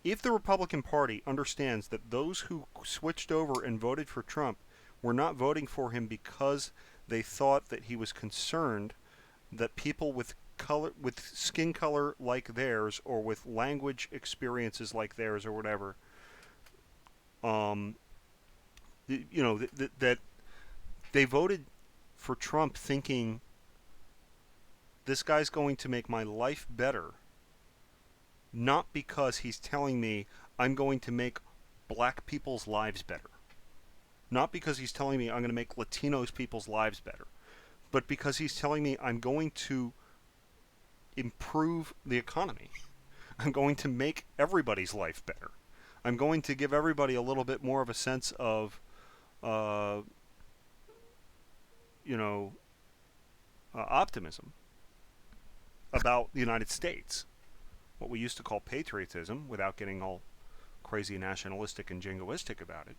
A: if the Republican Party understands that those who switched over and voted for Trump were not voting for him because they thought that he was concerned that people with skin color like theirs, or with language experiences like theirs, or whatever. Um, that they voted for Trump thinking this guy's going to make my life better, not because he's telling me I'm going to make black people's lives better, not because he's telling me I'm going to make Latinos people's lives better, but because he's telling me I'm going to improve the economy. I'm going to make everybody's life better. I'm going to give everybody a little bit more of a sense of, uh, you know, optimism about the United States. What we used to call patriotism, without getting all crazy nationalistic and jingoistic about it.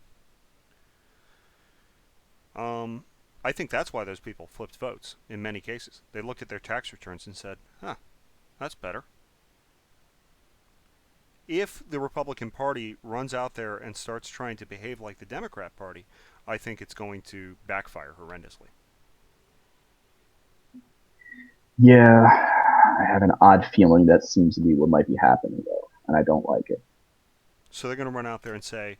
A: I think that's why those people flipped votes in many cases. They looked at their tax returns and said, huh, that's better. If the Republican Party runs out there and starts trying to behave like the Democrat Party, I think it's going to backfire horrendously.
B: Yeah, I have an odd feeling that seems to be what might be happening though, and I don't like it.
A: So they're going to run out there and say,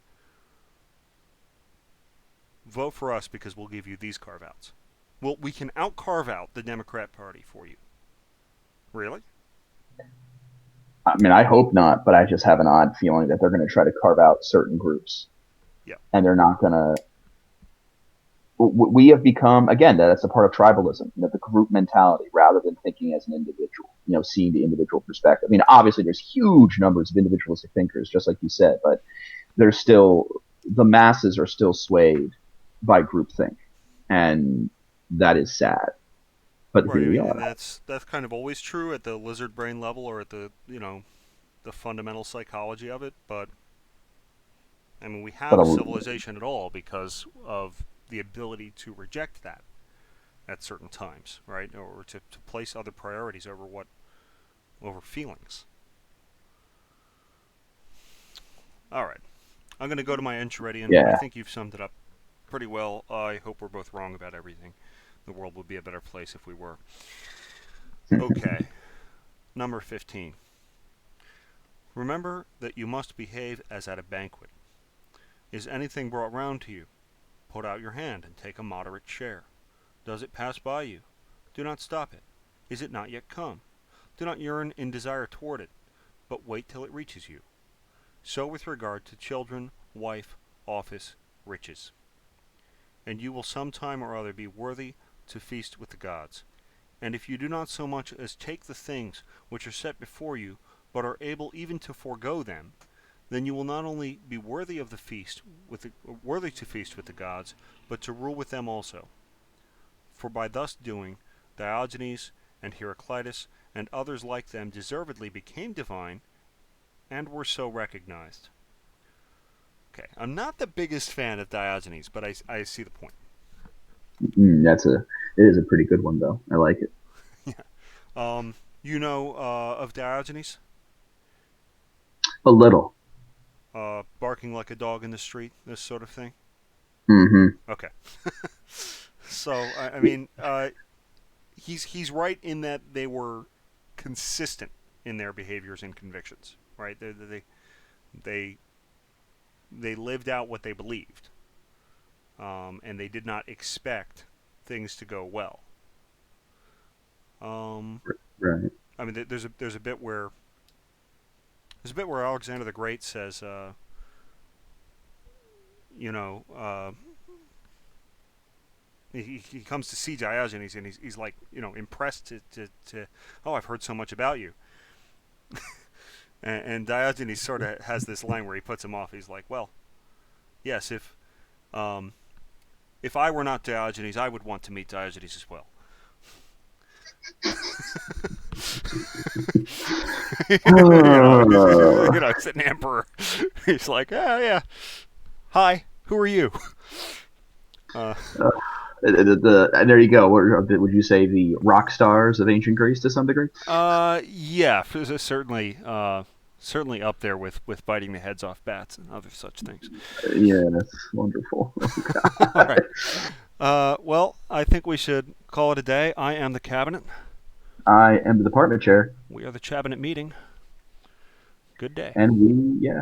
A: vote for us because we'll give you these carve outs. Well, we can out carve out the Democrat Party for you. Really?
B: I mean, I hope not, but I just have an odd feeling that they're going to try to carve out certain groups,
A: Yeah.
B: and they're not going to. We have become again that's a part of tribalism, the group mentality, rather than thinking as an individual. Seeing the individual perspective. I mean, obviously, there's huge numbers of individualistic thinkers, just like you said, but there's still the masses are still swayed by groupthink, and that is sad. But
A: Right.
B: here
A: I
B: we
A: mean, and
B: are.
A: that's kind of always true at the lizard brain level, or at the the fundamental psychology of it. But I mean, we
B: But
A: have a civilization at all because of the ability to reject that at certain times, right? Or to place other priorities over feelings. All right. I'm going to go to my entry, and I
B: yeah,
A: think you've summed it up pretty well. I hope we're both wrong about everything. The world would be a better place if we were. Okay. Number 15. Remember that you must behave as at a banquet. Is anything brought round to you? Put out your hand and take a moderate share. Does it pass by you? Do not stop it. Is it not yet come? Do not yearn in desire toward it, but wait till it reaches you. So with regard to children, wife, office, riches. And you will some time or other be worthy to feast with the gods. And if you do not so much as take the things which are set before you, but are able even to forego them, then you will not only be worthy of the feast worthy to feast with the gods, but to rule with them also. For by thus doing, Diogenes and Heraclitus and others like them deservedly became divine and were so recognized. Okay, I'm not the biggest fan of Diogenes, but I see the point.
B: that's a it is a pretty good one though. I like it
A: Yeah. Of Diogenes?
B: a little.
A: Barking like a dog in the street, this sort of thing?
B: Mm-hmm.
A: Okay. So, I mean, he's right in that they were consistent in their behaviors and convictions, right? They they lived out what they believed, and they did not expect things to go well. Um,
B: Right.
A: I mean, there's a bit where Alexander the Great says, you know, he comes to see Diogenes, and he's like, impressed to oh, I've heard so much about you. And Diogenes sort of has this line where he puts him off. He's like, well, yes, um, if I were not Diogenes, I would want to meet Diogenes as well. He's an emperor. He's like, oh yeah, hi, who are you? Uh,
B: There you go. Would you say the rock stars of ancient Greece to some degree?
A: yeah, certainly up there with biting the heads off bats and other such things.
B: Yeah, that's wonderful.
A: All right. Well, I think we should call it a day. I am the cabinet.
B: I am the department chair,
A: We are the Chabinet meeting. Good day.
B: and we, yeah,